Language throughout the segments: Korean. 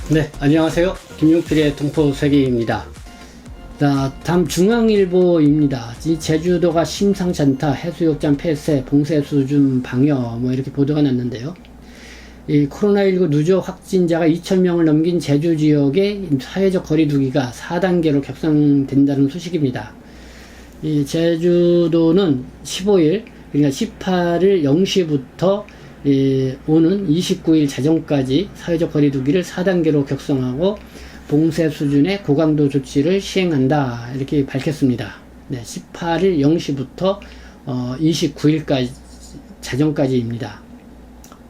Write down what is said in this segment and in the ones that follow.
네, 안녕하세요. 김용필의 동포세계입니다. 자, 다음 중앙일보입니다. 이 제주도가 심상치 않다. 해수욕장 폐쇄, 봉쇄 수준 방역, 이렇게 보도가 났는데요. 이 코로나19 누적 확진자가 2,000명을 넘긴 제주 지역의 사회적 거리두기가 4단계로 격상된다는 소식입니다. 이 제주도는 15일, 그러니까 18일 0시부터 오는 29일 자정까지 사회적 거리두기를 4단계로 격상하고 봉쇄 수준의 고강도 조치를 시행한다, 이렇게 밝혔습니다. 네, 18일 0시부터 29일까지 자정까지입니다.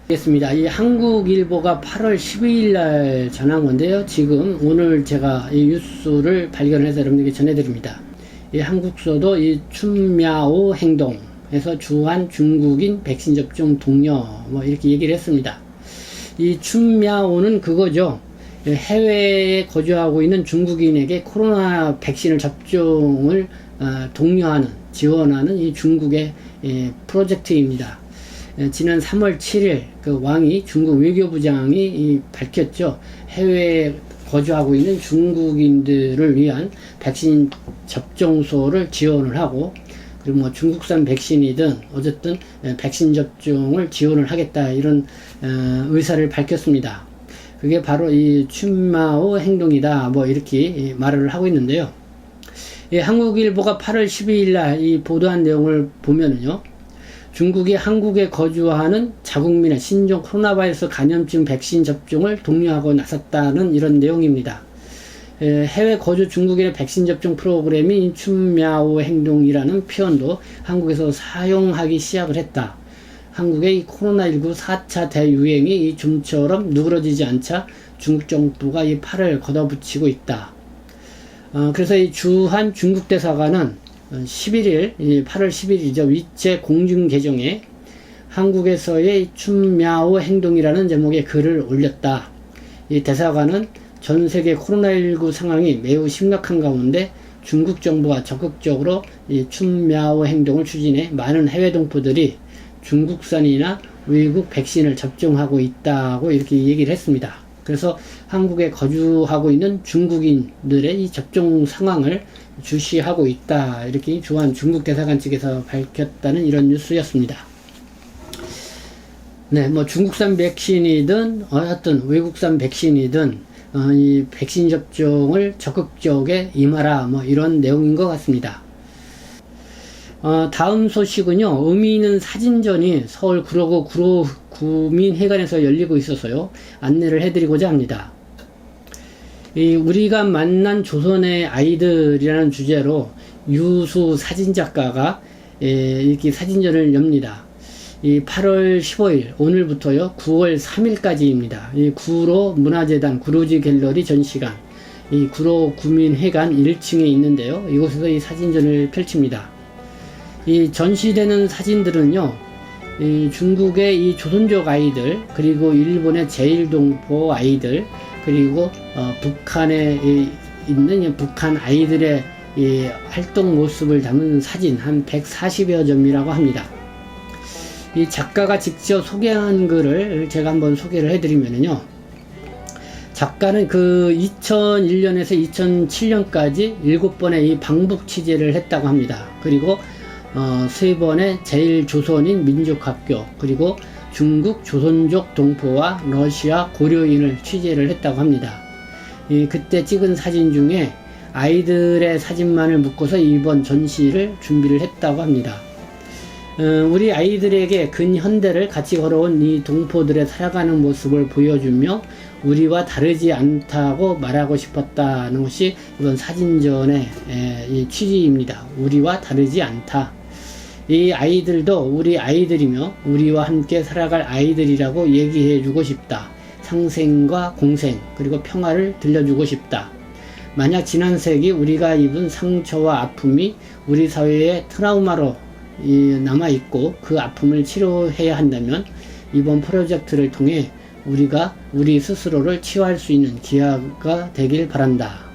알겠습니다. 이 한국일보가 8월 12일 날 전한 건데요. 지금 오늘 제가 이 뉴스를 발견해서 여러분들께 전해드립니다. 이 한국서도 이 춘미아오 행동에서 주한 중국인 백신 접종 독려, 이렇게 얘기를 했습니다. 이 춘미아오는 그거죠. 해외에 거주하고 있는 중국인에게 코로나 백신을 접종을 독려하는, 지원하는 이 중국의 프로젝트입니다. 지난 3월 7일 그 왕이, 중국 외교부장이 밝혔죠. 해외에 거주하고 있는 중국인들을 위한 백신 접종소를 지원을 하고, 그리고 중국산 백신이든 어쨌든 백신 접종을 지원을 하겠다, 이런 의사를 밝혔습니다. 그게 바로 이 춘마오 행동이다, 이렇게 말을 하고 있는데요. 한국일보가 8월 12일 날 이 보도한 내용을 보면은요, 중국이 한국에 거주하는 자국민의 신종 코로나 바이러스 감염증 백신 접종을 독려하고 나섰다는 이런 내용입니다. 해외 거주 중국인의 백신 접종 프로그램인 춘미아오 행동이라는 표현도 한국에서 사용하기 시작을 했다. 한국의 이 코로나19 4차 대유행이 좀처럼 누그러지지 않자 중국 정부가 이 팔을 걷어붙이고 있다. 그래서 이 주한 중국 대사관은 11일, 8월 11일이죠. 위챗 공중 계정에 한국에서의 춘미아오 행동이라는 제목의 글을 올렸다. 이 대사관은 전 세계 코로나19 상황이 매우 심각한 가운데 중국 정부가 적극적으로 이 춘미아오 행동을 추진해 많은 해외 동포들이 중국산이나 외국 백신을 접종하고 있다고 이렇게 얘기를 했습니다. 그래서 한국에 거주하고 있는 중국인들의 이 접종 상황을 주시하고 있다, 이렇게 주한 중국 대사관 측에서 밝혔다는 이런 뉴스였습니다. 네, 중국산 백신이든 어떤 외국산 백신이든 이 백신 접종을 적극적에 임하라, 이런 내용인 것 같습니다. 다음 소식은요, 의미 있는 사진전이 서울 구로구 구민회관에서 열리고 있어서요, 안내를 해드리고자 합니다. 우리가 만난 조선의 아이들이라는 주제로 유수 사진작가가 이렇게 사진전을 엽니다. 8월 15일, 오늘부터요, 9월 3일까지입니다. 구로 문화재단 구로지 갤러리 전시관, 구로 구민회관 1층에 있는데요, 이곳에서 이 사진전을 펼칩니다. 이 전시되는 사진들은요, 중국의 이 조선족 아이들, 그리고 일본의 제일동포 아이들, 그리고 북한에 있는 북한 아이들의 이 활동 모습을 담은 사진 한 140여 점이라고 합니다. 이 작가가 직접 소개한 글을 제가 한번 소개를 해드리면요, 작가는 그 2001년에서 2007년까지 7번의 이 방북 취재를 했다고 합니다. 그리고 3번의 제일조선인 민족학교, 그리고 중국 조선족 동포와 러시아 고려인을 취재를 했다고 합니다. 그때 찍은 사진 중에 아이들의 사진만을 묶어서 이번 전시를 준비를 했다고 합니다. 우리 아이들에게 근현대를 같이 걸어온 이 동포들의 살아가는 모습을 보여주며 우리와 다르지 않다고 말하고 싶었다는 것이 이번 사진전의 이 취지입니다. 우리와 다르지 않다. 이 아이들도 우리 아이들이며 우리와 함께 살아갈 아이들이라고 얘기해주고 싶다. 상생과 공생, 그리고 평화를 들려주고 싶다. 만약 지난 세기 우리가 입은 상처와 아픔이 우리 사회의 트라우마로 남아있고 그 아픔을 치료해야 한다면 이번 프로젝트를 통해 우리가 우리 스스로를 치유할 수 있는 기회가 되길 바란다.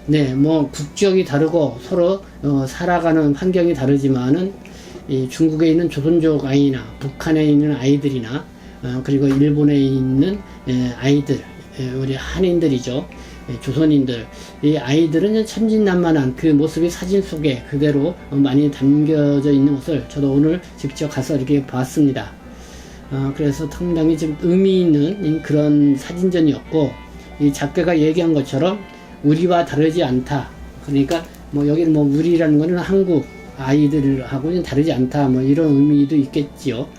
네, 국적이 다르고 서로 살아가는 환경이 다르지만은 이 중국에 있는 조선족 아이나 북한에 있는 아이들이나 그리고 일본에 있는 아이들, 우리 한인들이죠. 조선인들, 이 아이들은 천진난만한 그 모습이 사진 속에 그대로 많이 담겨져 있는 것을 저도 오늘 직접 가서 이렇게 봤습니다. 그래서 상당히 좀 의미 있는 그런 사진전이었고, 이 작가가 얘기한 것처럼 우리와 다르지 않다. 그러니까 뭐 여기는 뭐 우리라는 거는 한국 아이들하고는 다르지 않다. 뭐 이런 의미도 있겠지요.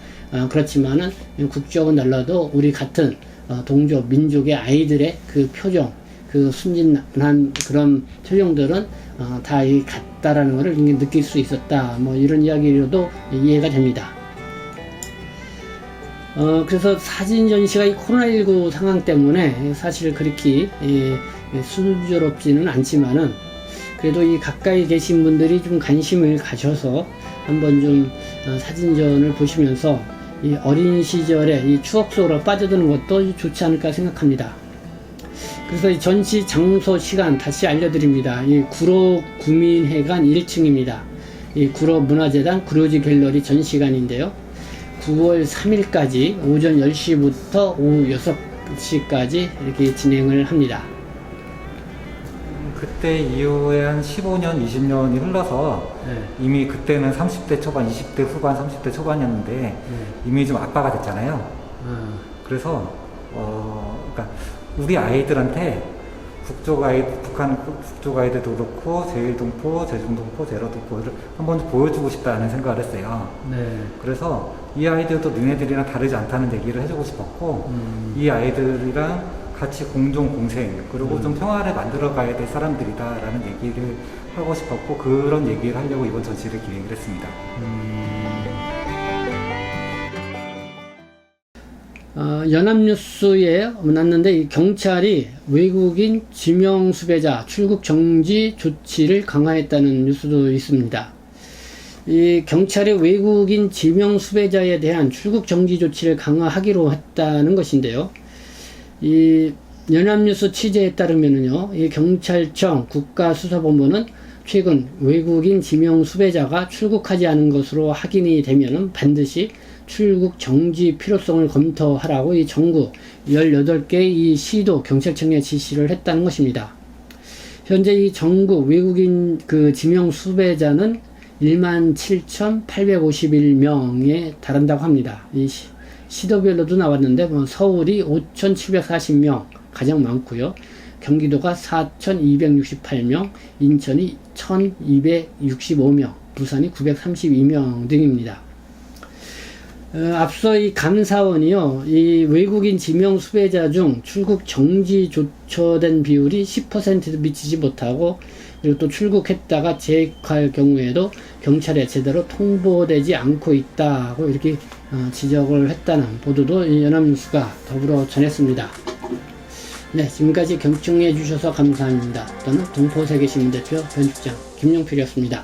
그렇지만은 국적은 달라도 우리 같은 동족 민족의 아이들의 그 표정, 그 순진한 그런 표정들은 다 같다라는 것을 느낄 수 있었다. 뭐 이런 이야기로도 이해가 됩니다. 그래서 사진 전시가 이 코로나19 상황 때문에 사실 그렇게 순조롭지는 않지만은 그래도 이 가까이 계신 분들이 좀 관심을 가셔서 한번 좀 사진전을 보시면서 이 어린 시절의 이 추억 속으로 빠져드는 것도 좋지 않을까 생각합니다. 그래서 이 전시 장소 시간 다시 알려드립니다. 이 구로 구민회관 1층입니다. 이 구로 문화재단 구로지 갤러리 전시관인데요. 9월 3일까지 오전 10시부터 오후 6시까지 이렇게 진행을 합니다. 그때 이후에 한 15년, 20년이 흘러서 이미 그때는 30대 초반, 20대 후반, 30대 초반이었는데 이미 좀 아빠가 됐잖아요. 그래서 그러니까 우리 아이들한테 북한 북쪽 아이들도 그렇고 제일동포, 제중동포, 제로동포를 한번 보여주고 싶다는 생각을 했어요. 그래서 이 아이들도 너네들이랑 다르지 않다는 얘기를 해주고 싶었고 이 아이들이랑 같이 공존 공생 그리고 좀 평화를 만들어 가야 될 사람들이다 라는 얘기를 하고 싶었고 그런 얘기를 하려고 이번 전시를 기획을 했습니다. 연합뉴스에 났는데 이 경찰이 외국인 지명 수배자 출국 정지 조치를 강화했다는 뉴스도 있습니다. 이 경찰이 외국인 지명 수배자에 대한 출국 정지 조치를 강화하기로 했다는 것인데요. 이 연합뉴스 취재에 따르면요, 이 경찰청 국가수사본부는 최근 외국인 지명 수배자가 출국하지 않은 것으로 확인이 되면은 반드시 출국 정지 필요성을 검토하라고 이 전국 18개의 이 시도 경찰청에 지시를 했다는 것입니다. 현재 이 전국 외국인 그 지명 수배자는 17,851명에 달한다고 합니다. 이 시도별로도 나왔는데 뭐 서울이 5,740명 가장 많고요. 경기도가 4,268명, 인천이 1,265명, 부산이 932명 등입니다. 앞서 이 감사원이요, 이 외국인 지명 수배자 중 출국 정지 조처된 비율이 10%도 미치지 못하고, 그리고 또 출국했다가 재획할 경우에도 경찰에 제대로 통보되지 않고 있다고 이렇게 지적을 했다는 보도도 연합뉴스가 더불어 전했습니다. 네, 지금까지 경청해 주셔서 감사합니다. 저는 동포세계시민대표 변축장 김용필이었습니다.